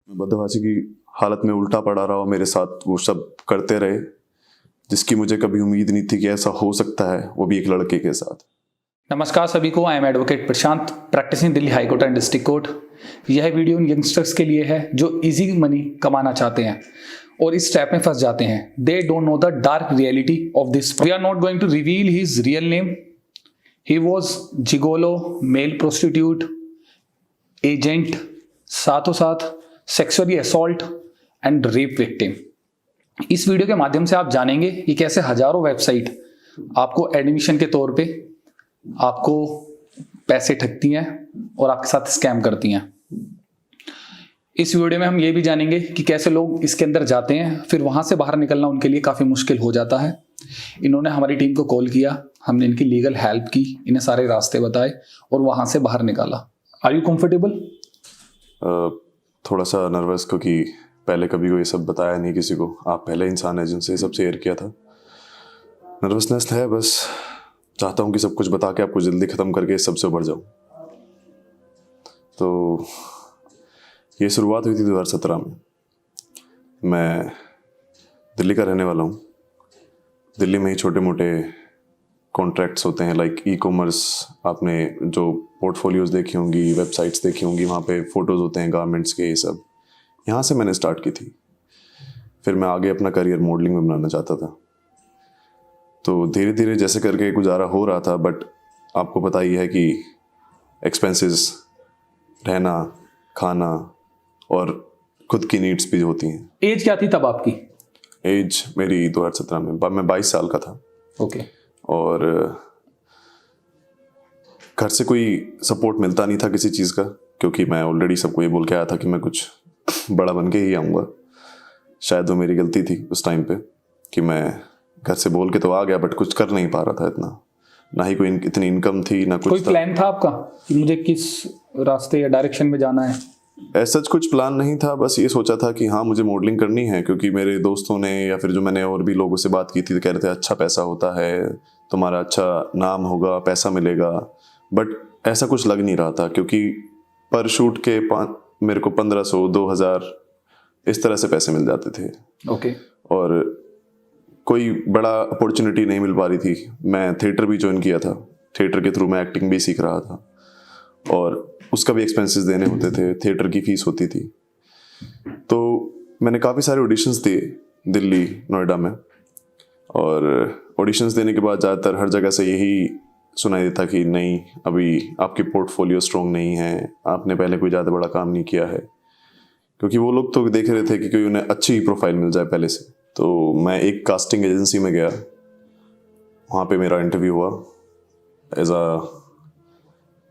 बदहवासी की हालत में उल्टा पड़ा रहा और मेरे साथ वो सब करते रहे, जिसकी मुझे कभी उम्मीद नहीं थी कि ऐसा हो सकता है, वो भी एक लड़के के साथ। नमस्कार सभी को, I am advocate Prashant, practicing Delhi high court and district court. यह वीडियो उन यंगस्टर्स के लिए है जो इजी मनी कमाना चाहते हैं और इस ट्रैप में फंस जाते हैं। They don't know the dark reality of this. We are not going to reveal his real name. He was gigolo, male prostitute, agent, साथों साथ sexually assault and rape victim. इस वीडियो के माध्यम से आप जानेंगे कि कैसे हजारों वेबसाइट आपको एडमिशन के तौर पे आपको पैसे ठगती हैं और आपके साथ स्कैम करती हैं। इस वीडियो में हम ये भी जानेंगे कि कैसे लोग इसके अंदर जाते हैं, फिर वहां से बाहर निकलना उनके लिए काफी मुश्किल हो जाता है। इन्होंने हमारी टीम को कॉल किया, हमने इनकी लीगल हेल्प की, इन्हें सारे रास्ते बताए और वहां से बाहर निकाला। Are you comfortable? थोड़ा सा नर्वस, क्योंकि पहले कभी कोई सब बताया नहीं किसी को। आप पहले इंसान है जिनसे सब शेयर किया था। नर्वसनेस है, बस चाहता हूँ कि सब कुछ बता के आपको जल्दी ख़त्म करके सबसे उभर जाऊँ। तो ये शुरुआत हुई थी 2017 में। मैं दिल्ली का रहने वाला हूँ। दिल्ली में ही छोटे मोटे कॉन्ट्रैक्ट्स होते हैं, लाइक ई-कॉमर्स। आपने जो पोर्टफोलियोज़ देखी होंगी, वेबसाइट्स देखी होंगी, वहाँ पे फ़ोटोज़ होते हैं गारमेंट्स के, ये सब यहाँ से मैंने स्टार्ट की थी। फिर मैं आगे अपना करियर मॉडलिंग में बनाना चाहता था। तो धीरे धीरे जैसे करके गुजारा हो रहा था, बट आपको पता ही है कि एक्सपेंसेस, रहना, खाना और खुद की नीड्स भी होती हैं। एज क्या थी तब आपकी? एज मेरी 2017 में, मैं 22 साल का था। ओके। और घर से कोई सपोर्ट मिलता नहीं था किसी चीज़ का, क्योंकि मैं ऑलरेडी सबको ये बोल के आया था कि मैं कुछ बड़ा बन के ही आऊँगा। शायद वो मेरी गलती थी उस टाइम पे कि मैं घर से बोल के तो आ गया, बट कुछ कर नहीं पा रहा था इतना। ना ही कोई इतनी इनकम थी, ना कुछ। कोई प्लान था आपका कि मुझे किस रास्ते या डायरेक्शन में जाना है? ऐसा कुछ प्लान नहीं था, बस ये सोचा था कि हाँ मुझे मॉडलिंग करनी है, क्योंकि मेरे दोस्तों ने या फिर जो मैंने और भी लोगों से बात की थी तो कह रहे थे अच्छा पैसा होता है, तुम्हारा अच्छा नाम होगा, पैसा मिलेगा। बट ऐसा कुछ लग नहीं रहा था, क्योंकि पर शूट के मेरे को 1500, 2000 इस तरह से पैसे मिल जाते थे। ओके। और कोई बड़ा अपॉर्चुनिटी नहीं मिल पा रही थी। मैं थिएटर भी ज्वाइन किया था, थिएटर के थ्रू मैं एक्टिंग भी सीख रहा था और उसका भी एक्सपेंसेस देने होते थे, थिएटर की फीस होती थी। तो मैंने काफ़ी सारे ऑडिशंस दिए दिल्ली, नोएडा में। और ऑडिशंस देने के बाद ज़्यादातर हर जगह से यही सुनाई देता कि नहीं, अभी आपकी पोर्टफोलियो स्ट्रॉन्ग नहीं है, आपने पहले कोई ज़्यादा बड़ा काम नहीं किया है। क्योंकि वो लोग तो देख रहे थे कि कोई उन्हें अच्छी प्रोफाइल मिल जाए पहले से। तो मैं एक कास्टिंग एजेंसी में गया, वहाँ पे मेरा इंटरव्यू हुआ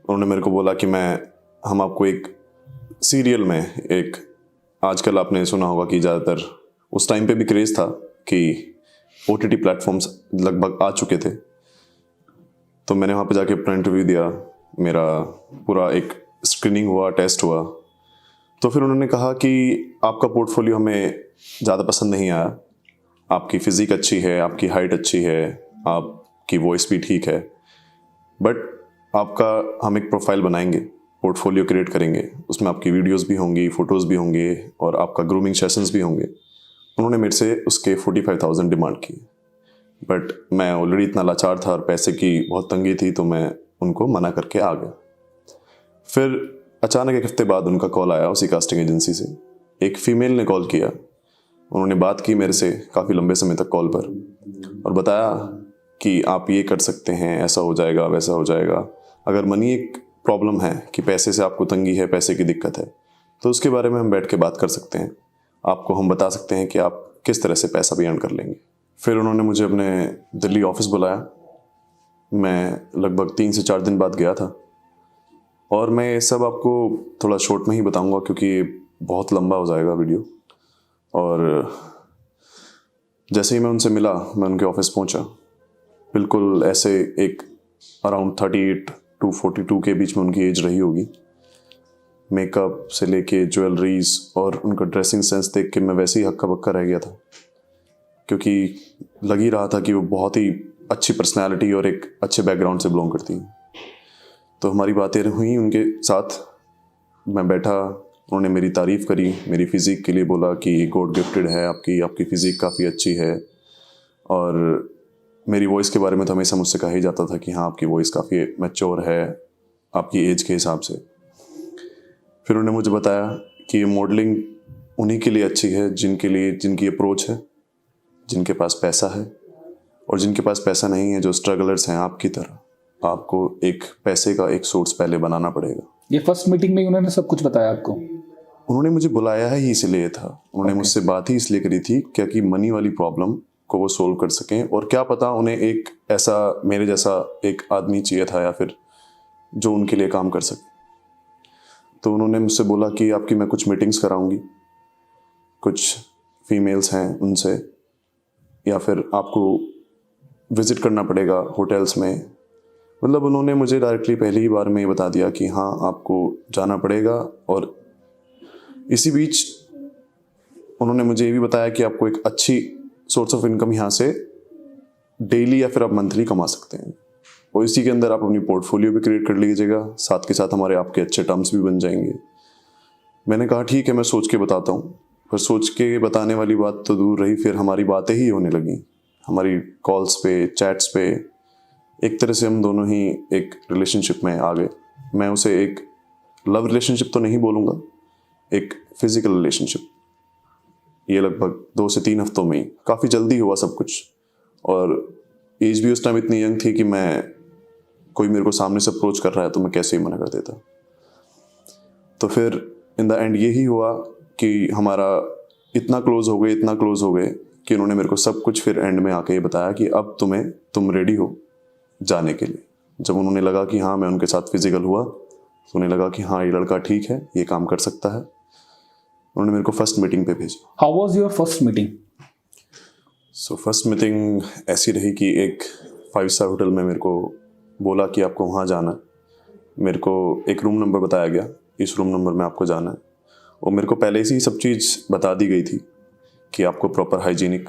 उन्होंने मेरे को बोला कि हम आपको एक सीरियल में, एक आजकल आपने सुना होगा कि ज़्यादातर उस टाइम पे भी क्रेज़ था कि OTT प्लेटफॉर्म्स लगभग आ चुके थे। तो मैंने वहाँ पे जाके अपना इंटरव्यू दिया, मेरा पूरा एक स्क्रीनिंग हुआ, टेस्ट हुआ। तो फिर उन्होंने कहा कि आपका पोर्टफोलियो हमें ज़्यादा पसंद नहीं आया, आपकी फ़िज़िक अच्छी है, आपकी हाइट अच्छी है, आपकी वॉइस भी ठीक है, बट आपका हम एक प्रोफाइल बनाएंगे, पोर्टफोलियो क्रिएट करेंगे, उसमें आपकी वीडियोस भी होंगी, फ़ोटोज़ भी होंगे और आपका ग्रूमिंग सेशंस भी होंगे। उन्होंने मेरे से उसके 45,000 डिमांड की, बट मैं ऑलरेडी इतना लाचार था और पैसे की बहुत तंगी थी, तो मैं उनको मना करके आ गया। फिर अचानक एक हफ्ते बाद उनका कॉल आया उसी कास्टिंग एजेंसी से। एक फ़ीमेल ने कॉल किया, उन्होंने बात की मेरे से काफ़ी लंबे समय तक कॉल पर और बताया कि आप ये कर सकते हैं, ऐसा हो जाएगा, वैसा हो जाएगा। अगर मनी एक प्रॉब्लम है कि पैसे से आपको तंगी है, पैसे की दिक्कत है, तो उसके बारे में हम बैठ के बात कर सकते हैं। आपको हम बता सकते हैं कि आप किस तरह से पैसा भी अर्न कर लेंगे। फिर उन्होंने मुझे अपने दिल्ली ऑफिस बुलाया। मैं लगभग 3 से 4 दिन बाद गया था और मैं ये सब आपको थोड़ा शॉर्ट में ही बताऊंगा, क्योंकि बहुत लंबा हो जाएगा वीडियो। और जैसे ही मैं उनसे मिला, मैं उनके ऑफिस पहुंचा, बिल्कुल ऐसे एक अराउंड 38 to 42 के बीच में उनकी एज रही होगी। मेकअप से लेके ज्वेलरीज और उनका ड्रेसिंग सेंस देख के मैं वैसे ही हक्का बक्का रह गया था, क्योंकि लग ही रहा था कि वो बहुत ही अच्छी पर्सनैलिटी और एक अच्छे बैकग्राउंड से बिलोंग करती हैं। तो हमारी बातें हुई उनके साथ, मैं बैठा, उन्होंने मेरी तारीफ़ करी, मेरी फ़िज़िक के लिए बोला कि गॉड गिफ्टेड है, आपकी फ़िज़िक काफ़ी अच्छी है। और मेरी वॉइस के बारे में तो हमेशा मुझसे कहा ही जाता था कि हाँ, आपकी वॉइस काफ़ी मैच्योर है आपकी एज के हिसाब से। फिर उन्होंने मुझे बताया कि मॉडलिंग उन्हीं के लिए अच्छी है जिनकी अप्रोच है, जिनके पास पैसा है, और जिनके पास पैसा नहीं है, जो स्ट्रगलर्स हैं आपकी तरह। आपको एक पैसे का एक सोर्स पहले बनाना पड़ेगा। ये फर्स्ट मीटिंग में ही उन्होंने सब कुछ बताया आपको? उन्होंने मुझे बुलाया ही इसलिए था, उन्होंने मुझसे बात ही इसलिए करी थी क्या कि मनी वाली प्रॉब्लम को वो सोल्व कर सकें, और क्या पता उन्हें एक ऐसा मेरे जैसा एक आदमी चाहिए था या फिर जो उनके लिए काम कर सके। तो उन्होंने मुझसे बोला कि आपकी मैं कुछ मीटिंग्स कराऊंगी, कुछ फीमेल्स हैं उनसे, या फिर आपको विज़िट करना पड़ेगा होटल्स में। मतलब उन्होंने मुझे डायरेक्टली पहली ही बार में ये बता दिया कि हाँ, आपको जाना पड़ेगा। और इसी बीच उन्होंने मुझे ये भी बताया कि आपको एक अच्छी सोर्स ऑफ इनकम यहाँ से डेली या फिर आप मंथली कमा सकते हैं, और इसी के अंदर आप अपनी पोर्टफोलियो भी क्रिएट कर लीजिएगा, साथ के साथ हमारे आपके अच्छे टर्म्स भी बन जाएंगे। मैंने कहा ठीक है, मैं सोच के बताता हूँ। पर सोच के बताने वाली बात तो दूर रही, फिर हमारी बातें ही होने लगी, हमारी कॉल्स पे, चैट्स पे। एक तरह से हम दोनों ही एक रिलेशनशिप में आ गए। मैं उसे एक लव रिलेशनशिप तो नहीं बोलूँगा, एक फिजिकल रिलेशनशिप। ये लगभग 2 से 3 हफ्तों में ही, काफ़ी जल्दी हुआ सब कुछ। और एज भी उस टाइम इतनी यंग थी कि कोई मेरे को सामने से अप्रोच कर रहा है तो मैं कैसे ही मना कर देता। तो फिर इन द एंड यही हुआ कि हमारा इतना क्लोज हो गए कि उन्होंने मेरे को सब कुछ फिर एंड में आके ये बताया कि अब तुम रेडी हो जाने के लिए। जब उन्होंने लगा कि हाँ, मैं उनके साथ फिजिकल हुआ, तो उन्हें लगा कि हाँ, ये लड़का ठीक है, ये काम कर सकता है। उन्होंने मेरे को फर्स्ट मीटिंग पे भेजा। How was your first meeting? So first meeting ऐसी रही कि एक 5 स्टार होटल में मेरे को बोला कि आपको वहाँ जाना है। मेरे को एक रूम नंबर बताया गया, इस रूम नंबर में आपको जाना है। और मेरे को पहले से ही सब चीज़ बता दी गई थी कि आपको प्रॉपर हाइजीनिक,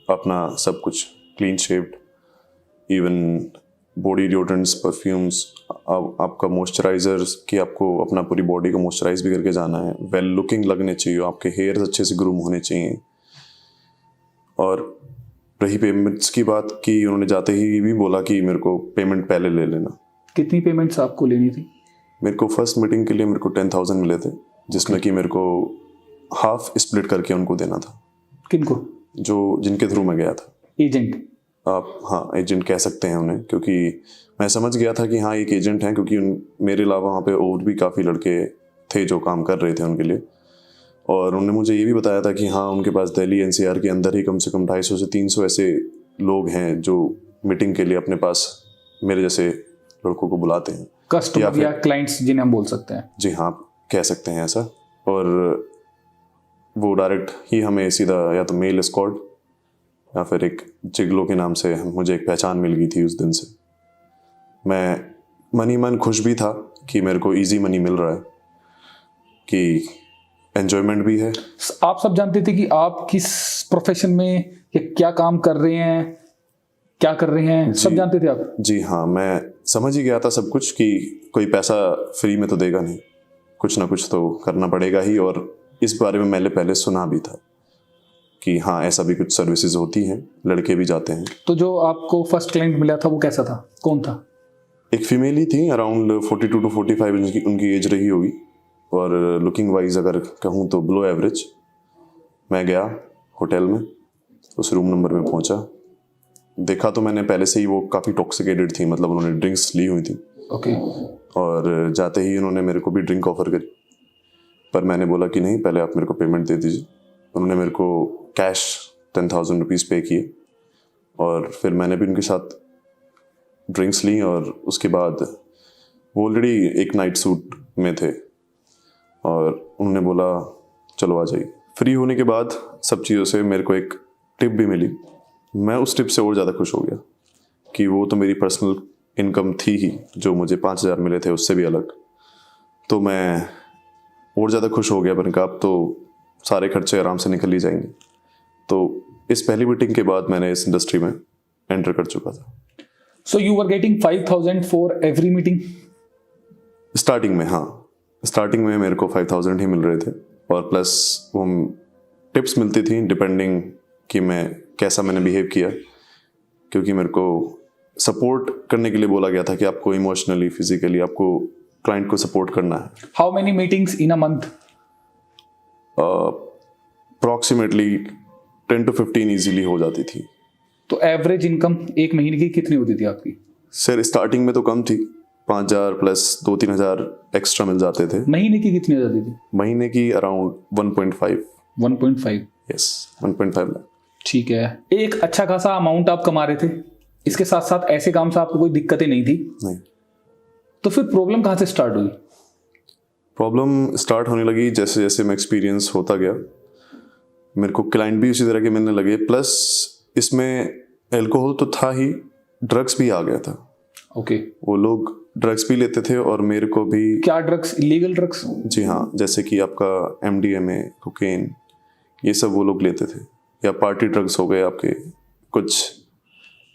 अपना सब कुछ clean shaved, even body deodorants, perfumes, आपका मॉइस्चराइजर्स, कि आपको अपना पूरी बॉडी को मॉइस्चराइज भी करके जाना है। वेल लुकिंग लगने चाहिए, आपके हेयर्स अच्छे से ग्रूम होने चाहिए। और रही पेमेंट्स की बात, कि उन्होंने जाते ही भी बोला कि मेरे को पेमेंट पहले ले लेना। कितनी पेमेंट्स आपको लेनी थी? मेरे को फर्स्ट मीटिंग के लिए मेरे को 10,000 मिले थे, जिसमें कि मेरे को हाफ स्प्लिट करके उनको देना था। किनको? जिनके थ्रू मैं गया था। एजेंट? आप हाँ, एजेंट कह सकते हैं उन्हें, क्योंकि मैं समझ गया था कि हाँ, एक एजेंट हैं, क्योंकि मेरे अलावा वहाँ पे और भी काफ़ी लड़के थे जो काम कर रहे थे उनके लिए। और उन्होंने मुझे ये भी बताया था कि हाँ, उनके पास दिल्ली NCR के अंदर ही कम से कम 250 से 300 ऐसे लोग हैं जो मीटिंग के लिए अपने पास मेरे जैसे लड़कों को बुलाते हैं। कस्टमर या क्लाइंट्स जिन्हें हम बोल सकते हैं। जी हाँ, आप कह सकते हैं ऐसा। और वो डायरेक्ट ही हमें सीधा या तो मेल एस्कॉर्ट या फिर एक जिगलो के नाम से मुझे एक पहचान मिल गई थी। उस दिन से मैं मन खुश भी था कि मेरे को इजी मनी मिल रहा है, कि एन्जॉयमेंट भी है। आप सब जानते थे कि आप किस प्रोफेशन में या क्या काम कर रहे हैं, क्या कर रहे हैं, सब जानते थे आप? जी हाँ, मैं समझ ही गया था सब कुछ कि कोई पैसा फ्री में तो देगा नहीं, कुछ ना कुछ तो करना पड़ेगा ही। और इस बारे में मैंने पहले सुना भी था कि हाँ, ऐसा भी कुछ सर्विसेज होती हैं, लड़के भी जाते हैं। तो जो आपको फर्स्ट क्लाइंट मिला था वो कैसा था, कौन था? एक फीमेल ही थी, अराउंड 42 to 45 उनकी एज रही होगी। और लुकिंग वाइज अगर कहूँ तो बिलो एवरेज। मैं गया होटल में, उस रूम नंबर में पहुँचा, देखा तो मैंने पहले से ही वो काफ़ी टॉक्सिकेटेड थी, मतलब उन्होंने ड्रिंक्स ली हुई थी। ओके। और जाते ही उन्होंने मेरे को भी ड्रिंक ऑफर करी, पर मैंने बोला कि नहीं, पहले आप मेरे को पेमेंट दे दीजिए। उन्होंने मेरे को कैश 10,000 रुपीज़ पे किए, और फिर मैंने भी उनके साथ ड्रिंक्स ली। और उसके बाद वो ऑलरेडी एक नाइट सूट में थे, और उन्होंने बोला चलो आ जाइए। फ्री होने के बाद सब चीज़ों से मेरे को एक टिप भी मिली। मैं उस टिप से और ज़्यादा खुश हो गया कि वो तो मेरी पर्सनल इनकम थी ही, जो मुझे 5,000 मिले थे उससे भी अलग। तो मैं और ज़्यादा खुश हो गया, मैंने कहा अब तो सारे खर्चे आराम से निकल ही जाएंगे। तो इस पहली मीटिंग के बाद मैंने इस इंडस्ट्री में एंटर कर चुका था। So you were getting 5,000 for every meeting? Starting में हाँ, स्टार्टिंग में मेरे को 5,000 ही मिल रहे थे और प्लस वो टिप्स मिलती थी डिपेंडिंग कि मैंने बिहेव किया, क्योंकि मेरे को सपोर्ट करने के लिए बोला गया था कि आपको इमोशनली फिजिकली आपको क्लाइंट को सपोर्ट करना है। How many meetings in a month? Approximately 10 to 15 easily हो जाती थी। तो एवरेज इनकम एक महीने की कितनी होती थी आपकी? सर स्टार्टिंग में तो कम थी, 5,000 प्लस 2-3 हज़ार एक्स्ट्रा मिल जाते थे। महीने की कितनी हो जाती थी? महीने की अराउंड 1.5। 1.5? यस, 1.5 लाख। ठीक है, एक अच्छा खासा अमाउंट आप कमा रहे थे, इसके साथ साथ ऐसे काम से आपको कोई दिक्कतें नहीं थी? नहीं। तो फिर प्रॉब्लम कहाँ से स्टार्ट हुई? प्रॉब्लम स्टार्ट होने लगी जैसे जैसे मैं एक्सपीरियंस होता गया, मेरे को क्लाइंट भी उसी तरह के मिलने लगे, प्लस इसमें अल्कोहल तो था ही, ड्रग्स भी आ गया था। ओके। वो लोग ड्रग्स भी लेते थे और मेरे को भी। क्या ड्रग्स? Illegal drugs? जी हाँ, जैसे कि आपका MDMA, कोकेन, ये सब वो लोग लेते थे, या पार्टी ड्रग्स हो गए आपके, कुछ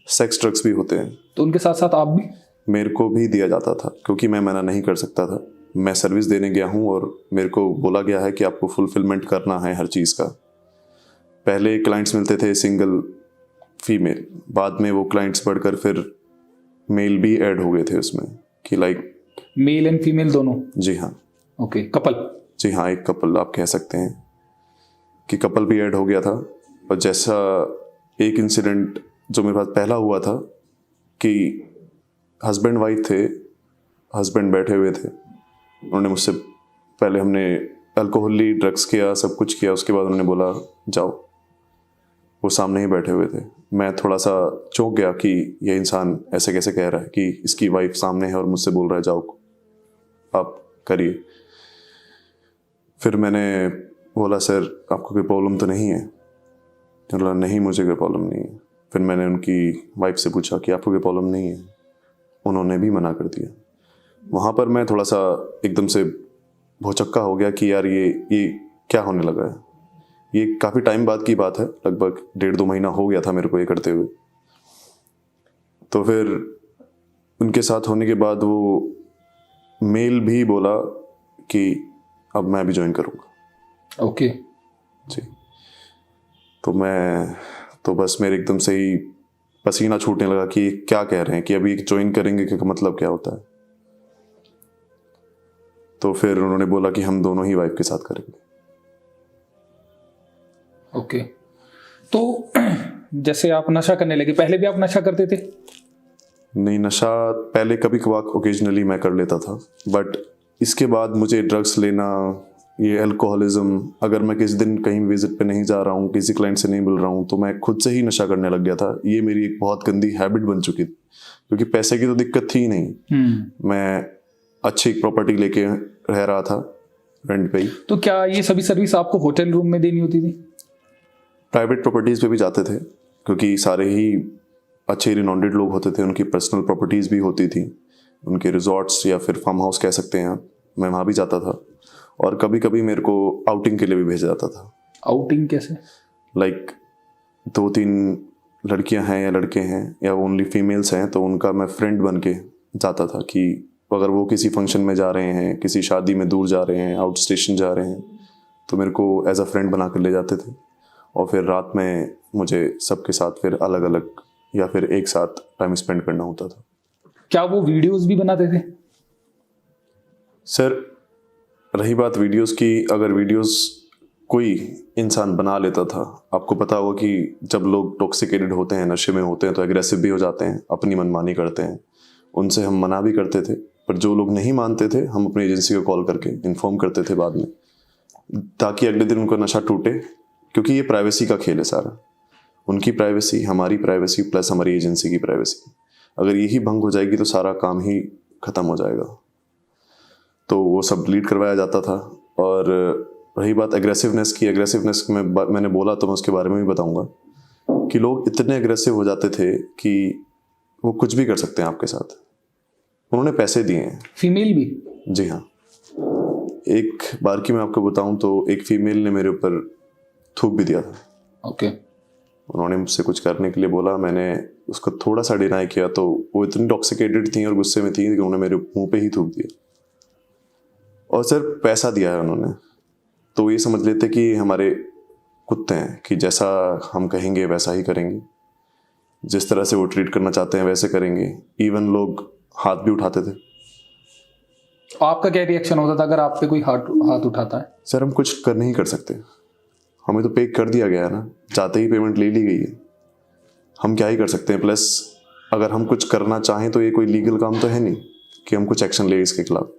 सेक्स ड्रग्स भी होते हैं। तो उनके साथ साथ आप भी? मेरे को भी दिया जाता था, क्योंकि मैं मना नहीं कर सकता था। मैं सर्विस देने गया हूँ और मेरे को बोला गया है कि आपको फुलफिलमेंट करना है हर चीज़ का। पहले क्लाइंट्स मिलते थे सिंगल फीमेल, बाद में वो क्लाइंट्स बढ़कर फिर मेल भी ऐड हो गए थे उसमें, कि लाइक मेल एंड फीमेल दोनों? जी हाँ। Okay, couple? जी हाँ, एक कपल आप कह सकते हैं कि कपल भी ऐड हो गया था। और जैसा एक इंसिडेंट जो मेरे पास पहला हुआ था कि हस्बैंड वाइफ थे, हस्बैंड बैठे हुए थे, उन्होंने मुझसे पहले, हमने अल्कोहली ड्रग्स किया, सब कुछ किया, उसके बाद उन्होंने बोला जाओ। वो सामने ही बैठे हुए थे। मैं थोड़ा सा चौंक गया कि ये इंसान ऐसे कैसे कह रहा है कि इसकी वाइफ सामने है और मुझसे बोल रहा है जाओ आप करिए। फिर मैंने बोला सर आपको कोई प्रॉब्लम तो नहीं है? बोला नहीं मुझे कोई प्रॉब्लम नहीं है। फिर मैंने उनकी वाइफ से पूछा कि आपको कोई प्रॉब्लम नहीं है? उन्होंने भी मना कर दिया। वहाँ पर मैं थोड़ा सा एकदम से भौचक्का हो गया कि यार ये क्या होने लगा है। ये काफ़ी टाइम बाद की बात है, लगभग 1.5-2 महीना हो गया था मेरे को ये करते हुए। तो फिर उनके साथ होने के बाद वो मेल भी बोला कि अब मैं भी ज्वाइन करूँगा। ओके जी। तो बस मेरे एकदम से ही पसीना छूटने लगा कि क्या कह रहे हैं कि अभी ज्वाइन करेंगे, क्या मतलब क्या होता है। तो फिर उन्होंने बोला कि हम दोनों ही वाइफ के साथ करेंगे। ओके। तो जैसे आप नशा करने लगे, पहले भी आप नशा करते थे? नहीं, नशा पहले कभी कभार ओकेजनली मैं कर लेता था, बट इसके बाद मुझे ड्रग्स लेना, ये अल्कोहलिज्म, अगर मैं किसी दिन कहीं विजिट पे नहीं जा रहा हूँ, किसी क्लाइंट से नहीं मिल रहा हूँ, तो मैं खुद से ही नशा करने लग गया था। ये मेरी एक बहुत गंदी हैबिट बन चुकी थी, क्योंकि पैसे की तो दिक्कत थी ही नहीं। मैं अच्छी प्रॉपर्टी लेके रह रहा था रेंट पे ही। तो क्या ये सभी सर्विस आपको होटल रूम में देनी होती थी? प्राइवेट प्रॉपर्टीज़ पे भी जाते थे, क्योंकि सारे ही अच्छे रिनाउंडेड लोग होते थे, उनकी पर्सनल प्रॉपर्टीज़ भी होती थी, उनके रिजॉर्ट्स या फिर फार्म हाउस कह सकते हैं आप। मैं वहाँ भी जाता था और कभी कभी मेरे को आउटिंग के लिए भी भेजा जाता था। आउटिंग कैसे? लाइक 2-3 लड़कियां हैं या लड़के हैं या ओनली फीमेल्स हैं, तो उनका मैं फ्रेंड बन के जाता था कि अगर वो किसी फंक्शन में जा रहे हैं, किसी शादी में दूर जा रहे हैं, आउट स्टेशन जा रहे हैं, तो मेरे को एज अ फ्रेंड बना कर ले जाते थे। और फिर रात में मुझे सबके साथ फिर अलग अलग या फिर एक साथ टाइम स्पेंड करना होता था। क्या वो वीडियोस भी बनाते थे? सर रही बात वीडियोस की, अगर वीडियोस कोई इंसान बना लेता था, आपको पता होगा कि जब लोग टॉक्सिकेटेड होते हैं, नशे में होते हैं, तो एग्रेसिव भी हो जाते हैं, अपनी मनमानी करते हैं। उनसे हम मना भी करते थे, पर जो लोग नहीं मानते थे हम अपनी एजेंसी को कॉल करके इन्फॉर्म करते थे बाद में, ताकि अगले दिन उनका नशा टूटे। क्योंकि ये प्राइवेसी का खेल है सारा, उनकी प्राइवेसी, हमारी प्राइवेसी, प्लस हमारी एजेंसी की प्राइवेसी। अगर यही भंग हो जाएगी तो सारा काम ही ख़त्म हो जाएगा। तो वो सब डिलीट करवाया जाता था। और रही बात एग्रेसिवनेस की, एग्रेसिवनेस में मैंने बोला तो मैं उसके बारे में भी बताऊंगा कि लोग इतने एग्रेसिव हो जाते थे कि वो कुछ भी कर सकते हैं आपके साथ। उन्होंने पैसे दिए हैं। फीमेल भी? जी हाँ। एक बार की मैं आपको बताऊं तो एक फीमेल ने मेरे ऊपर थूक भी दिया था। ओके। उन्होंने मुझसे कुछ करने के लिए बोला, मैंने उसको थोड़ा सा डिनाई किया तो वो इतनी टॉक्सिकेटेड थी और गुस्से में थी कि उन्होंने मेरे मुंह पे ही थूक दिया। और सर पैसा दिया है उन्होंने, तो ये समझ लेते कि हमारे कुत्ते हैं, कि जैसा हम कहेंगे वैसा ही करेंगे, जिस तरह से वो ट्रीट करना चाहते हैं वैसे करेंगे। इवन लोग हाथ भी उठाते थे। आपका क्या रिएक्शन होता था अगर आप पे कोई हाथ उठाता है? सर हम कुछ कर नहीं कर सकते, हमें तो पे कर दिया गया है ना, जाते ही पेमेंट ले ली गई है, हम क्या ही कर सकते हैं। प्लस अगर हम कुछ करना चाहें तो ये कोई लीगल काम तो है नहीं कि हम कुछ एक्शन ले इसके खिलाफ।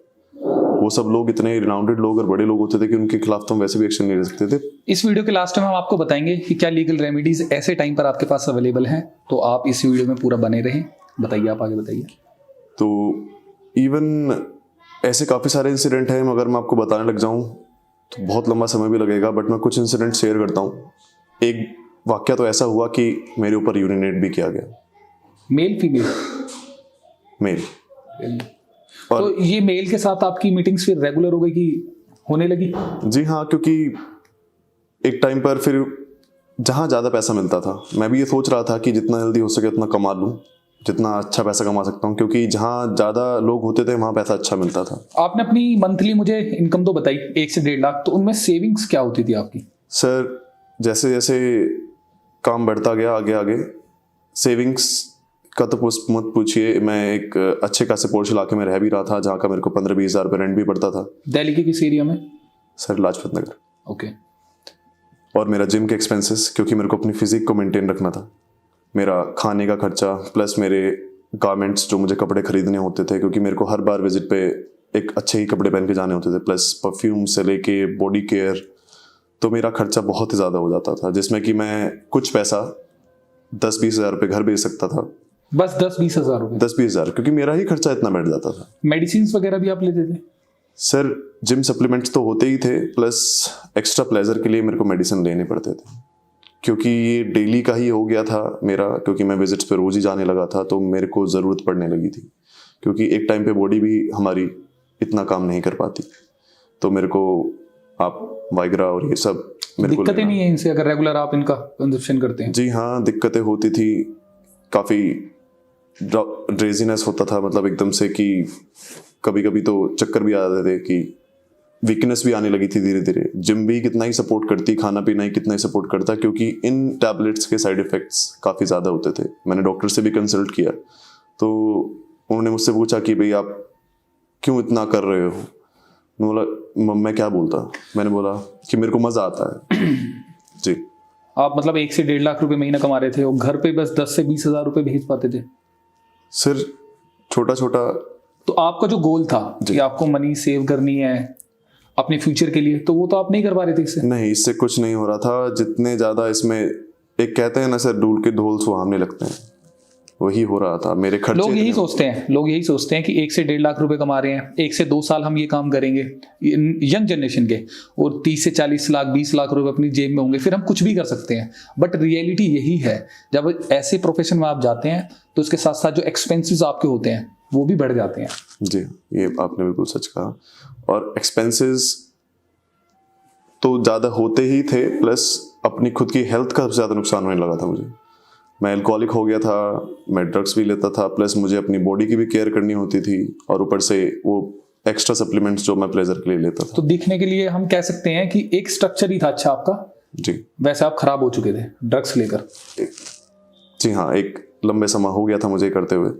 वो सब लोग इतने रिनाउंडेड लोग और बड़े लोग होते थे कि उनके खिलाफ तो हम वैसे भी एक्शन नहीं ले सकते थे। इस वीडियो के लास्ट में हम आपको बताएंगे कि क्या लीगल रेमेडीज ऐसे टाइम पर आपके पास अवेलेबल हैं, तो आप इस वीडियो में पूरा बने रहें। बताइए, आप आगे बताइए। तो इवन ऐसे काफ़ी सारे इंसिडेंट हैं, मगर मैं आपको बताने लग जाऊं तो बहुत लंबा समय भी लगेगा, बट मैं कुछ इंसिडेंट शेयर करता हूं। एक वाकया तो ऐसा हुआ कि मेरे ऊपर यूरिनेट भी किया गया। Male female? मेल। तो ये मेल के साथ आपकी मीटिंग्स फिर रेगुलर हो गई कि होने लगी? जी हाँ, क्योंकि एक टाइम पर फिर जहाँ ज़्यादा पैसा मिलता था, मैं भी ये सोच रहा था कि जितना जल्दी हो सके उतना कमा लूँ, जितना अच्छा पैसा कमा सकता हूँ, क्योंकि जहाँ ज़्यादा लोग होते थे वहाँ पैसा अच्छा मिलता था। आपने अपनी मंथली मुझे इनकम तो बताई 1 से 1.5 लाख, तो उनमें सेविंग्स क्या होती थी आपकी? सर जैसे जैसे काम बढ़ता गया आगे आगे, सेविंग्स का तो मत पूछिए। मैं एक अच्छे खासे पोर्श इलाके में रह भी रहा था, जहाँ का मेरे को 15-20 हज़ार रुपये रेंट भी पड़ता था। दिल्ली के किस एरिया में? सर लाजपत नगर। ओके। और मेरा जिम के एक्सपेंसेस, क्योंकि मेरे को अपनी फिजिक को मेंटेन रखना था, मेरा खाने का खर्चा, प्लस मेरे गारमेंट्स जो मुझे कपड़े खरीदने होते थे, क्योंकि मेरे को हर बार विजिट पे एक अच्छे ही कपड़े पहन के जाने होते थे, प्लस परफ्यूम से लेके बॉडी केयर, तो मेरा खर्चा बहुत ही ज़्यादा हो जाता था, जिसमें कि मैं कुछ पैसा 10-20 हज़ार रुपये घर भेज सकता था। बस 10-20 हज़ार रुपये? 10-20 हज़ार, क्योंकि मेरा ही खर्चा इतना बैठ जाता था। मेडिसिन वगैरह भी आप लेते थे? सर जिम सप्लीमेंट्स तो होते ही थे, प्लस एक्स्ट्रा प्लेजर के लिए मेरे को मेडिसिन लेने पड़ते थे, क्योंकि ये डेली का ही हो गया था मेरा, क्योंकि मैं विजिट्स पे रोज़ ही जाने लगा था, तो मेरे को ज़रूरत पड़ने लगी थी, क्योंकि एक टाइम पे बॉडी भी हमारी इतना काम नहीं कर पाती, तो मेरे को आप वाइग्रा और ये सब मेरे को दिक्कतें नहीं है इनसे अगर रेगुलर आप इनका कंजप्शन करते हैं? जी हाँ, दिक्कतें होती थी, काफ़ी ड्रेजीनेस होता था, मतलब एकदम से कि कभी कभी तो चक्कर भी आ जाते थे, कि वीकनेस भी आने लगी थी धीरे धीरे। जिम भी कितना ही सपोर्ट करती, खाना पीना ही कितना ही सपोर्ट करता, क्योंकि इन टैबलेट्स के साइड इफ़ेक्ट्स काफ़ी ज़्यादा होते थे। मैंने डॉक्टर से भी कंसल्ट किया, तो उन्होंने मुझसे पूछा कि भाई आप क्यों इतना कर रहे हो। मैं बोला मैं क्या बोलता, मैंने बोला कि मेरे को मज़ा आता है। जी। आप मतलब 1 से 1.5 लाख रुपए महीना कमा रहे थे और घर पे बस 10 से 20 हज़ार रुपये भेज पाते थे? सर छोटा छोटा। तो आपका जो गोल था कि आपको मनी सेव करनी है अपने फ्यूचर के लिए, तो वो तो आप नहीं कर पा रहे थे इससे? नहीं, इससे कुछ नहीं हो रहा था। जितने ज़्यादा इसमें, एक कहते हैं ना सर, डूल के ढोल सुहावने लगते हैं, वही हो रहा था। मेरे खर्चे लोग यही सोचते हैं कि 1 से 1.5 लाख रुपए कमा रहे हैं, 1 से 2 साल हम ये काम करेंगे, यंग जनरेशन के, और 30 से 40 लाख 20 लाख रुपए अपनी जेब में होंगे, फिर हम कुछ भी कर सकते हैं। बट रियलिटी यही है, जब ऐसे प्रोफेशन में आप जाते हैं तो उसके साथ साथ जो एक्सपेंसेस आपके होते हैं वो भी बढ़ जाते हैं। जी, ये आपने बिल्कुल सच कहा। और एक्सपेंसेस तो ज़्यादा होते ही थे, प्लस अपनी खुद की हेल्थ का सबसे ज़्यादा नुकसान होने लगा था मुझे। मैं अल्कोहलिक हो गया था, मैं ड्रग्स भी लेता था, प्लस मुझे अपनी बॉडी की भी केयर करनी होती थी, और ऊपर से वो एक्स्ट्रा सप्लीमेंट्स जो मैं प्लेजर के लिए लेता था। तो दिखने के लिए हम कह सकते हैं कि एक स्ट्रक्चर ही था अच्छा आपका। जी। वैसे आप खराब हो चुके थे ड्रग्स लेकर? जी हाँ, एक लंबे समय हो गया था मुझे करते हुए,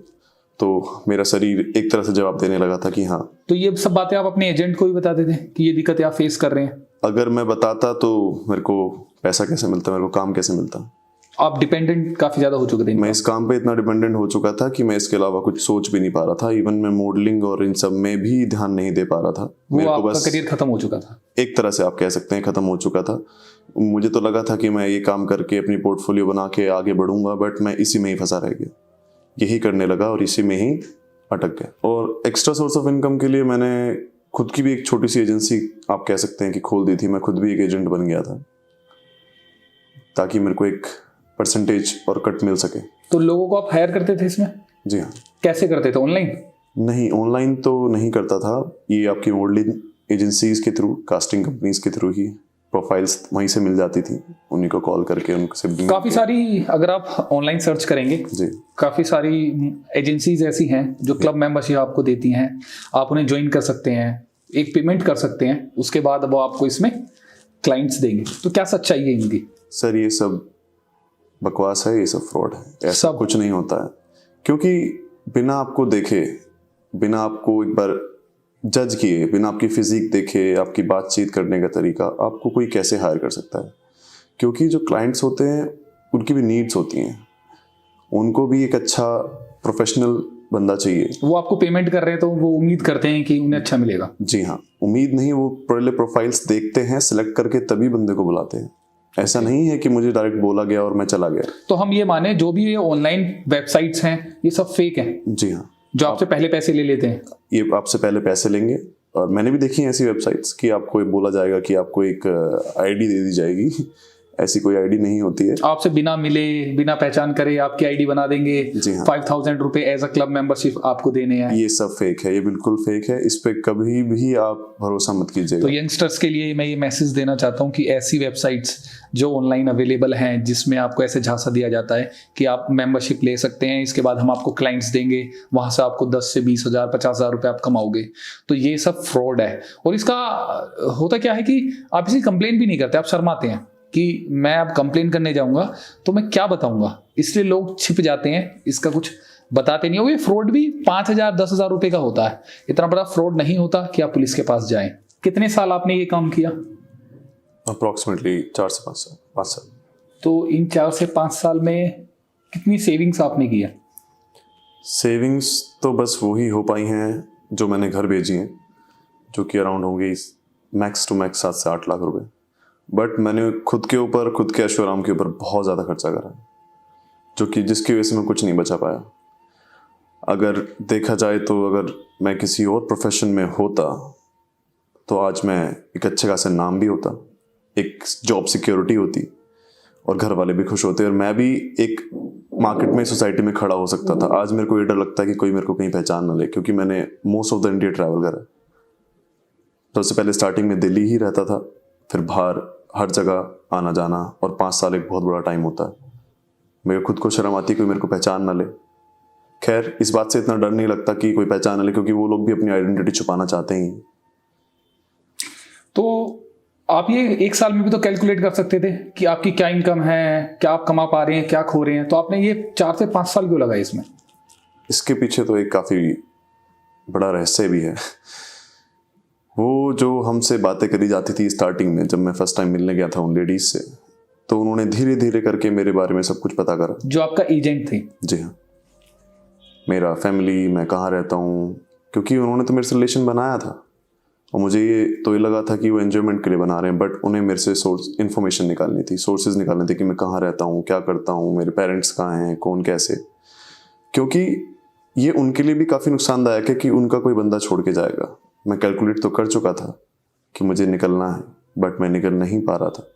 तो मेरा शरीर एक तरह से जवाब देने लगा था कि हाँ। तो ये सब बातें आप अपने एजेंट को भी बताते थे कि ये दिक्कतें आप फेस कर रहे हैं? अगर मैं बताता तो मेरे को पैसा कैसे मिलता, मेरे को काम कैसे मिलता। आप डिपेंडेंट काफी ज्यादा हो चुके थे? मैं इस काम पे इतना डिपेंडेंट हो चुका था कि मैं इसके अलावा कुछ सोच भी नहीं पा रहा था। इवन मैं मॉडलिंग और इन सब में भी ध्यान नहीं दे पा रहा था। मेरे को बस करियर खत्म हो चुका था, एक तरह से आप कह सकते हैं, खत्म हो चुका था। मुझे तो लगा था कि मैं ये काम करके अपनी पोर्टफोलियो बना के आगे बढ़ूंगा, बट मैं इसी में ही फंसा रह गया, यही करने लगा और इसी में ही अटक गया। और एक्स्ट्रा सोर्स ऑफ इनकम के लिए मैंने खुद की भी एक छोटी सी एजेंसी आप कह सकते हैं कि खोल दी थी। मैं खुद भी एक एजेंट बन गया था, ताकि मेरे को एक परसेंटेज और कट मिल सके। तो लोगों को आप हायर करते थे इसमें? जी हाँ। कैसे करते थे? ऑनलाइन? नहीं, ऑनलाइन तो नहीं करता था। ये आपकी मॉडलिंग एजेंसीज के थ्रू, कास्टिंग कंपनीज के थ्रू ही प्रोफाइल्स वहीं से मिल जाती थी, उन्हीं को कॉल करके उनसे काफ़ी सारी, अगर आप ऑनलाइन सर्च करेंगे जी, काफ़ी सारी एजेंसीज ऐसी हैं जो क्लब मेंबरशिप आपको देती हैं, आप उन्हें ज्वाइन कर सकते हैं। एक पेमेंट कर सकते हैं, उसके बाद वो आपको इसमें क्लाइंट्स देंगे। तो क्या सच्चाई है इनकी? सर ये सब बकवास है, ये सब फ्रॉड है, ऐसा सब? कुछ नहीं होता है। क्योंकि बिना आपको देखे, बिना आपको एक बार जज किए, बिना आपकी फिजिक देखे, आपकी बातचीत करने का तरीका, आपको कोई कैसे हायर कर सकता है? क्योंकि जो क्लाइंट्स होते हैं उनकी भी नीड्स होती हैं, उनको भी एक अच्छा प्रोफेशनल बंदा चाहिए। वो आपको पेमेंट कर रहे हैं तो वो उम्मीद करते हैं कि उन्हें अच्छा मिलेगा। जी हाँ, उम्मीद नहीं, वो पहले प्रोफाइल्स देखते हैं, सिलेक्ट करके तभी बंदे को बुलाते हैं। ऐसा नहीं है कि मुझे डायरेक्ट बोला गया और मैं चला गया। तो हम ये माने जो भी ये ऑनलाइन वेबसाइट्स हैं ये सब फेक हैं? जी हाँ, जो आपसे पहले पैसे ले लेते हैं? ये आपसे पहले पैसे लेंगे। और मैंने भी देखी हैं ऐसी वेबसाइट्स कि आपको ये बोला जाएगा कि आपको एक आईडी दे दी जाएगी। ऐसी कोई आईडी नहीं होती है। आपसे बिना मिले, बिना पहचान करे आपकी आईडी बना देंगे। जी हाँ। 5,000 रुपए एज अ क्लब मेंबरशिप आपको देने हैं। ये सब फेक है, ये बिल्कुल फेक है। इस पे कभी भी आप भरोसा मत कीजिएगा। तो यंगस्टर्स के लिए मैं ये मैसेज देना चाहता हूँ कि ऐसी वेबसाइट्स जो ऑनलाइन अवेलेबल हैं, जिसमें आपको ऐसे झांसा दिया जाता है कि आप मेंबरशिप ले सकते हैं, इसके बाद हम आपको क्लाइंट्स देंगे, वहाँ से आपको 10 से 20,000 50,000 रुपये आप कमाओगे, तो ये सब फ्रॉड है। और इसका होता क्या है कि आप इसी कंप्लेन भी नहीं करते, आप शर्माते हैं कि मैं अब कंप्लेन करने जाऊंगा तो मैं क्या बताऊंगा, इसलिए लोग छिप जाते हैं, इसका कुछ बताते नहीं हो। ये फ्रॉड भी 5,000 10,000 रुपये का होता है, इतना बड़ा फ्रॉड नहीं होता कि आप पुलिस के पास जाएं। कितने साल आपने ये काम किया? अप्रॉक्सीमेटली 4 से 5 साल। तो इन 4 से 5 साल में कितनी सेविंग्स आपने किया? सेविंग्स तो बस वही हो पाई हैं जो मैंने घर भेजी हैं, जो कि अराउंड होंगी मैक्स टू मैक्स 7 से 8 लाख रुपए। बट मैंने खुद के ऊपर, खुद के ऐशोआराम के ऊपर बहुत ज़्यादा खर्चा करा है, जो कि जिसकी वजह से मैं कुछ नहीं बचा पाया। अगर देखा जाए तो अगर मैं किसी और प्रोफेशन में होता तो आज मैं एक अच्छे खासा नाम भी होता, एक जॉब सिक्योरिटी होती और घर वाले भी खुश होते और मैं भी एक मार्केट में, सोसाइटी में खड़ा हो सकता था। आज मेरे को ये डर लगता है कि कोई मेरे को कहीं पहचान ना ले, क्योंकि मैंने most of the India travel करा। सबसे पहले स्टार्टिंग में दिल्ली ही रहता था, फिर बाहर हर जगह आना जाना, और 5 साल एक बहुत बड़ा टाइम होता है। मेरे खुद को शर्म आती है कोई मेरे को पहचान ना ले। खैर, इस बात से इतना डर नहीं लगता कि कोई पहचान ना ले, क्योंकि वो लोग भी अपनी आइडेंटिटी छुपाना चाहते हैं। तो आप ये 1 साल में भी तो कैलकुलेट कर सकते थे कि आपकी क्या इनकम है, क्या आप कमा पा रहे हैं, क्या खो रहे हैं। तो आपने ये 4 से 5 साल क्यों लगाए इसमें? इसके पीछे तो एक काफ़ी बड़ा रहस्य भी है। वो जो हमसे बातें करी जाती थी स्टार्टिंग में, जब मैं फर्स्ट टाइम मिलने गया था उन लेडीज से, तो उन्होंने धीरे धीरे करके मेरे बारे में सब कुछ पता करा। जो आपका एजेंट थे? जी हाँ, मेरा फैमिली, मैं कहाँ रहता हूँ, क्योंकि उन्होंने तो मेरे से रिलेशन बनाया था और मुझे ये लगा था कि वो एंजॉयमेंट के लिए बना रहे हैं, बट उन्हें मेरे से इन्फॉर्मेशन निकालनी थी, सोर्सेज निकालने थे कि मैं कहाँ रहता हूँ, क्या करता हूँ, मेरे पेरेंट्स कहाँ हैं, कौन कैसे। क्योंकि ये उनके लिए भी काफ़ी नुकसानदायक है कि उनका कोई बंदा छोड़ के जाएगा। मैं कैलकुलेट तो कर चुका था कि मुझे निकलना है, बट मैं निकल नहीं पा रहा था।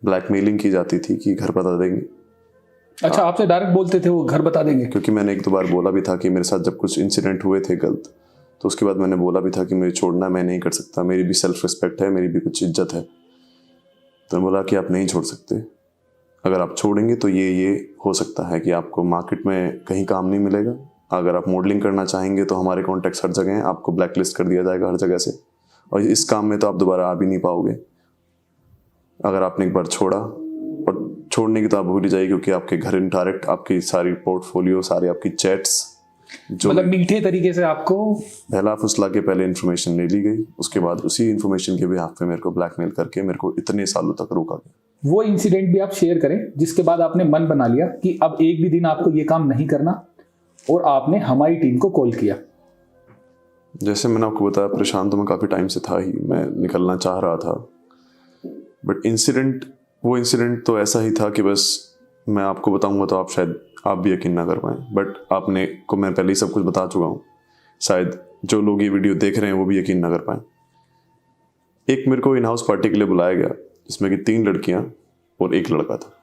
ब्लैकमेलिंग की जाती थी कि घर बता देंगे। अच्छा, आपसे डायरेक्ट बोलते थे वो घर बता देंगे? क्योंकि मैंने 1-2 बार बोला भी था कि मेरे साथ जब कुछ इंसिडेंट हुए थे गलत, तो उसके बाद मैंने बोला भी था कि मुझे छोड़ना मैं नहीं कर सकता, मेरी भी सेल्फ रिस्पेक्ट है, मेरी भी कुछ इज्जत है। तो मैं बोला कि आप नहीं छोड़ सकते, अगर आप छोड़ेंगे तो ये हो सकता है कि आपको मार्केट में कहीं काम नहीं मिलेगा। अगर आप मॉडलिंग करना चाहेंगे तो हमारे कॉन्टैक्ट्स हर जगह हैं, आपको ब्लैक लिस्ट कर दिया जाएगा हर जगह से, और इस काम में तो आप दोबारा आ भी नहीं पाओगे। अगर आपने एक बार छोड़ा, और छोड़ने की तो आप भूल ही जाइए, क्योंकि आपके घर इनडायरेक्ट आपकी सारी पोर्टफोलियो, सारी आपकी चैट्स, जो मतलब मीठे तरीके से आपको पहला फुसला के पहले इन्फॉर्मेशन ले ली गई, उसके बाद उसी इन्फॉर्मेशन के बिहाफ पे मेरे को ब्लैकमेल करके मेरे को इतने सालों तक रोका गया। वो इंसिडेंट भी आप शेयर करें जिसके बाद आपने मन बना लिया कि अब एक भी दिन आपको ये काम नहीं करना, और आपने हमारी टीम को कॉल किया। जैसे मैंने आपको बताया, परेशान तो मैं काफ़ी टाइम से था ही, मैं निकलना चाह रहा था, बट वो इंसिडेंट तो ऐसा ही था कि बस मैं आपको बताऊंगा तो आप भी यकीन ना कर पाएँ। बट आपने को मैं पहले ही सब कुछ बता चुका हूँ, शायद जो लोग ये वीडियो देख रहे हैं वो भी यकीन ना कर पाएँ। एक मेरे को इन हाउस पार्टी के लिए बुलाया गया, जिसमें कि 3 लड़कियाँ और 1 लड़का था।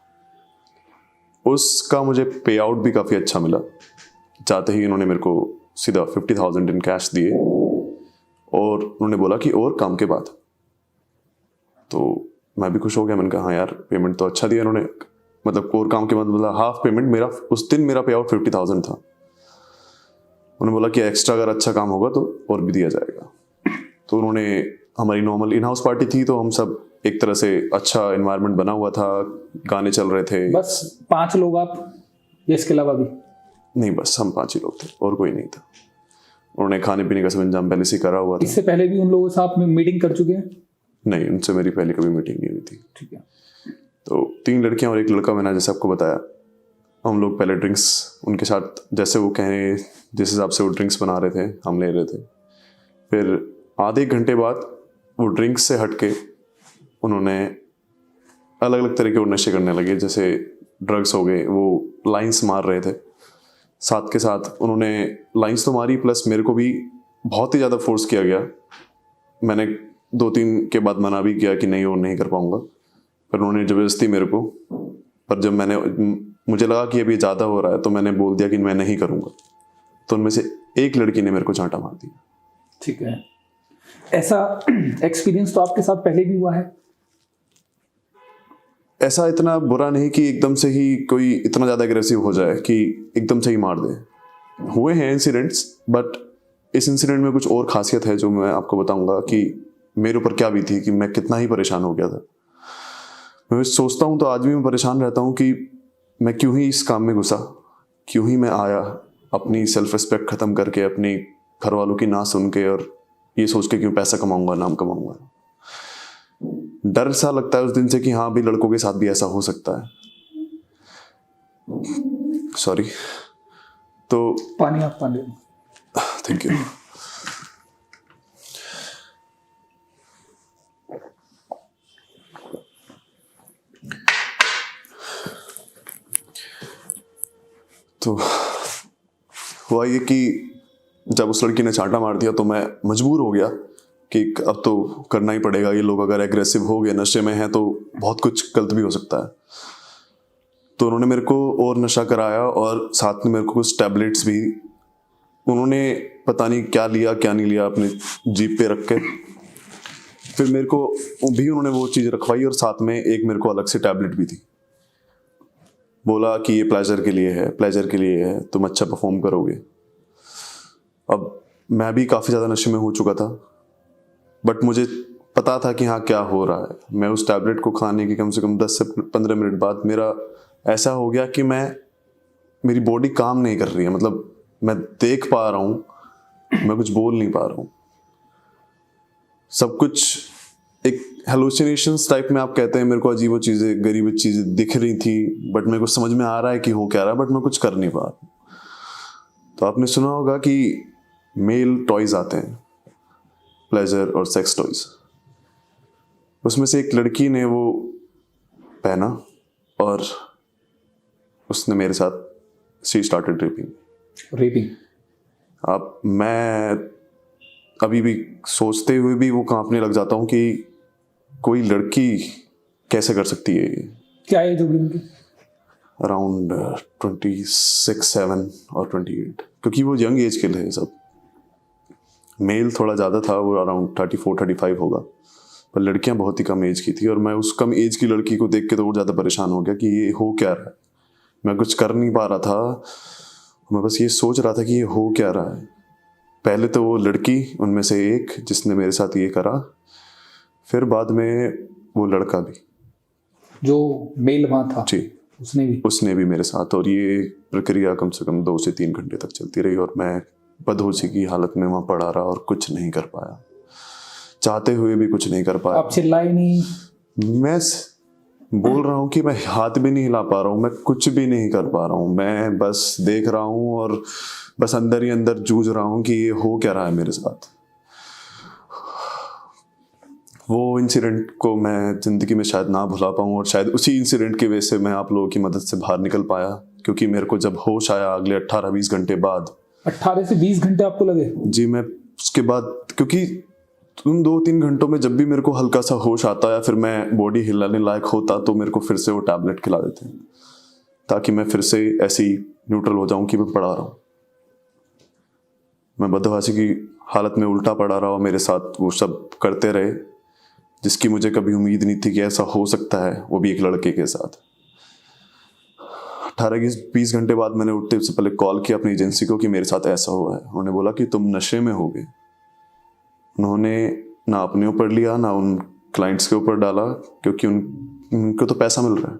उसका मुझे पे आउट भी काफ़ी अच्छा मिला। चाहते ही इन्होंने मेरे को सीधा 50,000 इन कैश दिए, और उन्होंने बोला कि और काम के बाद। तो मैं भी खुश हो गया, मैंने कहा हाँ यार, पेमेंट तो अच्छा दिया इन्होंने, मतलब और काम के बाद मतलब हाफ पेमेंट मेरा। उस दिन मेरा पे आउट 50,000 था। उन्होंने बोला कि एक्स्ट्रा अगर अच्छा काम होगा तो और भी दिया जाएगा। तो उन्होंने, हमारी नॉर्मल इन हाउस पार्टी थी, तो हम सब एक तरह से अच्छा एनवायरनमेंट बना हुआ था, गाने चल रहे थे। बस 5 लोग आप, या इसके अलावा भी? नहीं, बस हम 5 ही लोग थे और कोई नहीं था। उन्होंने खाने पीने का सब इंतजाम पहले से करा हुआ था। इससे पहले भी उन लोगों से आप मीटिंग कर चुके हैं? नहीं, उनसे मेरी पहले कभी मीटिंग नहीं हुई थी। ठीक है। तो 3 लड़कियां और एक लड़का, मैंने जैसे आपको बताया, हम लोग पहले ड्रिंक्स उनके साथ, जैसे वो कहें जिस हिसाब से वो ड्रिंक्स बना रहे थे हम ले रहे थे। फिर आधे एक घंटे बाद वो ड्रिंक्स से हट के उन्होंने अलग अलग तरह के वो नशे करने लगे, जैसे ड्रग्स हो गए, वो लाइंस मार रहे थे। साथ के साथ उन्होंने लाइंस तो मारी, प्लस मेरे को भी बहुत ही ज़्यादा फोर्स किया गया। मैंने 2-3 के बाद मना भी किया कि नहीं, और नहीं कर पाऊँगा, पर उन्होंने ज़बरदस्ती मेरे को। पर जब मुझे लगा कि अभी ज़्यादा हो रहा है, तो मैंने बोल दिया कि मैं नहीं करूँगा। तो उनमें से एक लड़की ने मेरे को चांटा मार दिया। ठीक है। ऐसा एक्सपीरियंस तो आपके साथ पहले भी हुआ है? ऐसा इतना बुरा नहीं कि एकदम से ही कोई इतना ज़्यादा एग्रेसिव हो जाए कि एकदम से ही मार दे। हुए हैं इंसिडेंट्स, बट इस इंसिडेंट में कुछ और खासियत है जो मैं आपको बताऊंगा कि मेरे ऊपर क्या भी थी, कि मैं कितना ही परेशान हो गया था। मैं सोचता हूँ तो आज भी मैं परेशान रहता हूँ कि मैं क्यों ही इस काम में घुसा, क्यों ही मैं आया, अपनी सेल्फ रिस्पेक्ट ख़त्म करके, अपनी घर वालों की ना सुन के, और ये सोच के क्यों पैसा कमाऊंगा, नाम कमाऊंगा। डर सा लगता है उस दिन से कि हाँ भी लड़कों के साथ भी ऐसा हो सकता है। सॉरी। तो पानी, आप पानी। Thank you. तो हुआ ये कि जब उस लड़की ने चांटा मार दिया तो मैं मजबूर हो गया कि अब तो करना ही पड़ेगा। ये लोग अगर एग्रेसिव हो गए, नशे में हैं, तो बहुत कुछ गलत भी हो सकता है। तो उन्होंने मेरे को और नशा कराया, और साथ में मेरे को कुछ टैबलेट्स भी उन्होंने पता नहीं क्या लिया क्या नहीं लिया अपने जीप पे रख के। फिर मेरे को भी उन्होंने वो चीज़ रखवाई, और साथ में एक मेरे को अलग से टैबलेट भी थी। बोला कि ये प्लेजर के लिए है, प्लेजर के लिए है, तुम अच्छा परफॉर्म करोगे। अब मैं भी काफ़ी ज़्यादा नशे में हो चुका था, बट मुझे पता था कि हाँ क्या हो रहा है। मैं उस टैबलेट को खाने की कम से कम 10 से 15 मिनट बाद मेरा ऐसा हो गया कि मेरी बॉडी काम नहीं कर रही है। मतलब मैं देख पा रहा हूँ, मैं कुछ बोल नहीं पा रहा हूँ। सब कुछ एक हेलुसिनेशंस टाइप में आप कहते हैं, मेरे को अजीब चीज़ें, गरीब चीज़ें दिख रही थी, बट मेरे को समझ में आ रहा है कि हो क्या रहा है, बट मैं कुछ कर नहीं पा रहा। तो आपने सुना होगा कि मेल टॉयज आते हैं, प्लेजर और सेक्स टॉयज। उसमें से एक लड़की ने वो पहना, और उसने मेरे साथ शी स्टार्टेड रेपिंग। अब मैं अभी भी सोचते हुए भी वो कांपने लग जाता हूँ कि कोई लड़की कैसे कर सकती है ये। क्या एज होगी उनकी? अराउंड 26, 7 और 28, क्योंकि वो यंग एज के थे सब। मेल थोड़ा ज़्यादा था, वो अराउंड 34-35 होगा, पर लड़कियां बहुत ही कम एज की थी। और मैं उस कम एज की लड़की को देख के तो और ज़्यादा परेशान हो गया कि ये हो क्या रहा है। मैं कुछ कर नहीं पा रहा था, मैं बस ये सोच रहा था कि ये हो क्या रहा है। पहले तो वो लड़की उनमें से एक जिसने मेरे साथ ये करा, फिर बाद में वो लड़का भी, जो मेल वहाँ था जी, उसने भी मेरे साथ। और ये प्रक्रिया कम से कम 2 से 3 घंटे तक चलती रही, और मैं बदहोशी की हालत में वहाँ पड़ा रहा और कुछ नहीं कर पाया, चाहते हुए भी कुछ नहीं कर पाया। आप चिल्लाए नहीं? मैं बोल रहा हूँ कि मैं हाथ भी नहीं हिला पा रहा हूँ, मैं कुछ भी नहीं कर पा रहा हूँ, मैं बस देख रहा हूँ और बस अंदर ही अंदर जूझ रहा हूँ कि ये हो क्या रहा है मेरे साथ। वो इंसिडेंट को मैं ज़िंदगी में शायद ना भुला पाऊँ, और शायद उसी इंसिडेंट की वजह से मैं आप लोगों की मदद से बाहर निकल पाया, क्योंकि मेरे को जब होश आया अगले 18-20 घंटे बाद। 18 से 20 घंटे आपको लगे? जी, मैं उसके बाद, क्योंकि उन 2-3 घंटों में जब भी मेरे को हल्का सा होश आता या फिर मैं बॉडी हिलाने लायक होता, तो मेरे को फिर से वो टैबलेट खिला देते हैं, ताकि मैं फिर से ऐसे ही न्यूट्रल हो जाऊं कि मैं पड़ा रहा हूँ। मैं बदहवासी की हालत में उल्टा पड़ा रहा और मेरे साथ वो सब करते रहे, जिसकी मुझे कभी उम्मीद नहीं थी कि ऐसा हो सकता है, वो भी एक लड़के के साथ। 18-20 घंटे बाद मैंने उठते से पहले कॉल किया अपनी एजेंसी को कि मेरे साथ ऐसा हुआ है। उन्होंने बोला कि तुम नशे में हो गए। उन्होंने ना अपने ऊपर लिया ना उन क्लाइंट्स के ऊपर डाला, क्योंकि उनको तो पैसा मिल रहा है।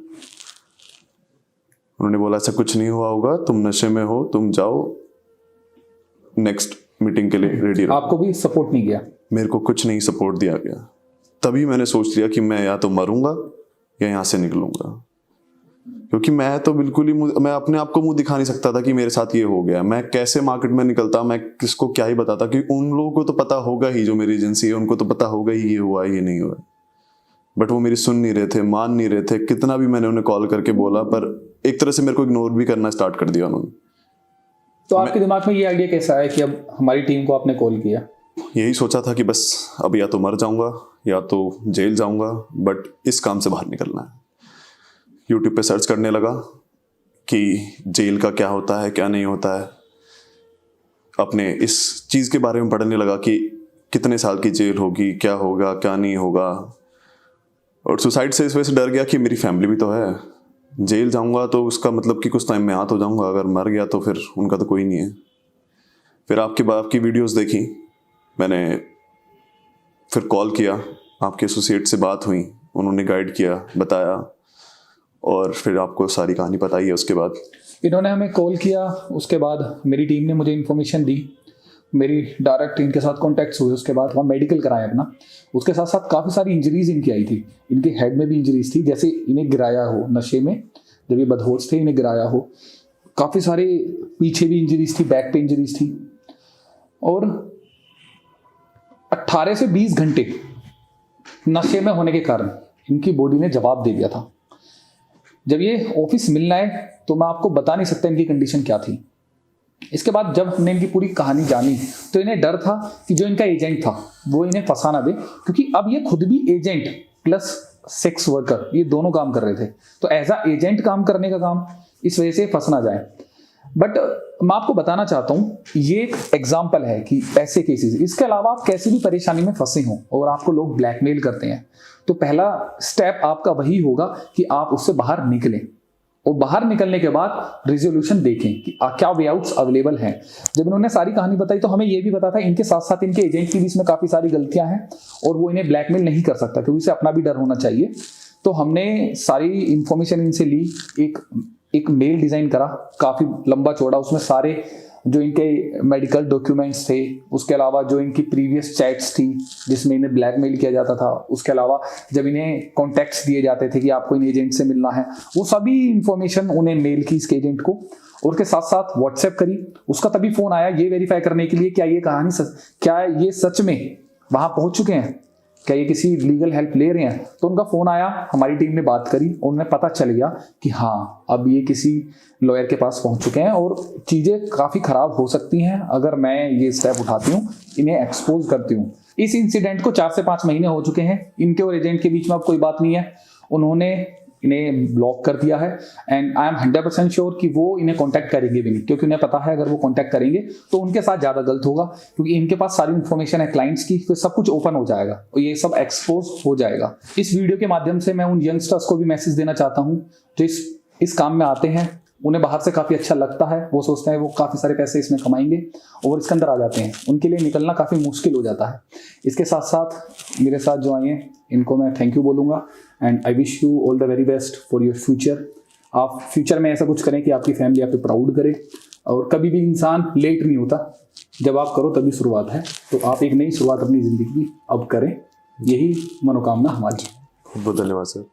उन्होंने बोला ऐसा कुछ नहीं हुआ होगा, तुम नशे में हो, तुम जाओ नेक्स्ट मीटिंग के लिए रेडी रहो। आपको भी सपोर्ट नहीं किया? मेरे को कुछ नहीं सपोर्ट दिया गया। तभी मैंने सोच लिया कि मैं या तो मरूंगा या यहाँ से निकलूंगा, क्योंकि मैं तो बिल्कुल ही मैं अपने आप को मुंह दिखा नहीं सकता था कि मेरे साथ ये हो गया। मैं कैसे मार्केट में निकलता, मैं किसको क्या ही बताता, कि उन लोगों को तो पता होगा ही, जो मेरी एजेंसी है उनको तो पता होगा ही ये हुआ ये नहीं हुआ। बट वो मेरी सुन नहीं रहे थे, मान नहीं रहे थे। कितना भी मैंने उन्हें कॉल करके बोला, पर एक तरह से मेरे को इग्नोर भी करना स्टार्ट कर दिया उन्होंने। तो आपके दिमाग में ये आइडिया कैसा आया कि अब हमारी टीम को आपने कॉल किया? यही सोचा था कि बस अब या तो मर जाऊंगा या तो जेल जाऊंगा, बट इस काम से बाहर निकलना है। यूट्यूब पे सर्च करने लगा कि जेल का क्या होता है क्या नहीं होता है। अपने इस चीज़ के बारे में पढ़ने लगा कि कितने साल की जेल होगी, क्या होगा क्या नहीं होगा। और सुसाइड से इस वजह से डर गया कि मेरी फैमिली भी तो है। जेल जाऊंगा तो उसका मतलब कि कुछ टाइम में हाथ हो जाऊंगा, अगर मर गया तो फिर उनका तो कोई नहीं है। फिर आपकी वीडियोस देखी मैंने, फिर कॉल किया, आपके एसोसिएट से बात हुई, उन्होंने गाइड किया, बताया, और फिर आपको सारी कहानी बताई है। उसके बाद इन्होंने हमें कॉल किया, उसके बाद मेरी टीम ने मुझे इन्फॉर्मेशन दी, मेरी डायरेक्ट इनके साथ कॉन्टैक्ट्स हुए। उसके बाद वहाँ मेडिकल कराया अपना। उसके साथ साथ काफ़ी सारी इंजरीज इनकी आई थी। इनके हेड में भी इंजरीज थी, जैसे इन्हें गिराया हो नशे में, जब ये बदहोश थे इन्हें गिराया हो। काफ़ी सारे पीछे भी इंजरीज थी, बैक पे इंजरीज थी। और 18 से 20 घंटे नशे में होने के कारण इनकी बॉडी ने जवाब दे दिया था। जब ये ऑफिस मिलना है तो मैं आपको बता नहीं सकता इनकी कंडीशन क्या थी। इसके बाद जब हमने इनकी पूरी कहानी जानी तो इन्हें डर था कि जो इनका एजेंट था वो इन्हें फंसा ना दे, क्योंकि अब ये खुद भी एजेंट प्लस सेक्स वर्कर ये दोनों काम कर रहे थे। तो एज अ एजेंट काम करने का काम, इस वजह से फंस ना जाए। बट मैं आपको बताना चाहता हूँ, ये एक एग्जाम्पल है कि ऐसे केसेस, इसके अलावा आप कैसी भी परेशानी में फंसे हों और आपको लोग ब्लैकमेल करते हैं, तो पहला स्टेप आपका वही होगा कि आप उससे बाहर निकलें। और बाहर निकलने के बाद रिजोल्यूशन देखें कि क्या वे आउट्स अवेलेबल हैं। जब इन्होंने सारी कहानी बताई तो हमें यह भी पता था इनके साथ साथ इनके एजेंट की भी इसमें काफ़ी सारी गलतियां हैं और वो इन्हें ब्लैकमेल नहीं कर सकता, क्योंकि उसे अपना भी डर होना चाहिए। तो हमने सारी इंफॉर्मेशन इनसे ली, एक मेल डिज़ाइन करा काफ़ी लंबा चौड़ा, उसमें सारे जो इनके मेडिकल डॉक्यूमेंट्स थे, उसके अलावा जो इनकी प्रीवियस चैट्स थी जिसमें इन्हें ब्लैकमेल किया जाता था, उसके अलावा जब इन्हें कॉन्टैक्ट्स दिए जाते थे कि आपको इन एजेंट से मिलना है, वो सभी इंफॉर्मेशन उन्हें मेल की इसके एजेंट को, और उसके साथ साथ व्हाट्सएप करी। उसका तभी फ़ोन आया ये वेरीफाई करने के लिए क्या ये कहानी क्या ये सच में वहाँ पहुँच चुके हैं, क्या ये किसी लीगल हेल्प ले रहे हैं। तो उनका फ़ोन आया, हमारी टीम ने बात करी और उन्हें पता चल गया कि हाँ अब ये किसी लॉयर के पास पहुंच चुके हैं और चीज़ें काफ़ी ख़राब हो सकती हैं अगर मैं ये स्टेप उठाती हूँ, इन्हें एक्सपोज करती हूँ। इस इंसिडेंट को 4 से 5 महीने हो चुके हैं। इनके और एजेंट के बीच में अब कोई बात नहीं है। उन्होंने इन्हें ब्लॉक कर दिया है एंड आई एम 100% श्योर कि वो इन्हें कांटेक्ट करेंगे भी नहीं, क्योंकि उन्हें पता है अगर वो कांटेक्ट करेंगे तो उनके साथ ज़्यादा गलत होगा, क्योंकि इनके पास सारी इन्फॉर्मेशन है क्लाइंट्स की, तो सब कुछ ओपन हो जाएगा और ये सब एक्सपोज हो जाएगा। इस वीडियो के माध्यम से मैं उन यंगस्टर्स को भी मैसेज देना चाहता हूँ जो इस काम में आते हैं। उन्हें बाहर से काफ़ी अच्छा लगता है, वो सोचते हैं वो काफ़ी सारे पैसे इसमें कमाएंगे और इसके अंदर आ जाते हैं, उनके लिए निकलना काफ़ी मुश्किल हो जाता है। इसके साथ साथ मेरे साथ जो आए हैं इनको मैं थैंक यू बोलूँगा and I wish you all the very best for your future. आप फ्यूचर में ऐसा कुछ करें कि आपकी फैमिली आप पे प्राउड करे, और कभी भी इंसान लेट नहीं होता, जब आप करो तभी शुरुआत है। तो आप एक नई शुरुआत अपनी ज़िंदगी की अब करें, यही मनोकामना हमारी। बहुत बहुत धन्यवाद सर।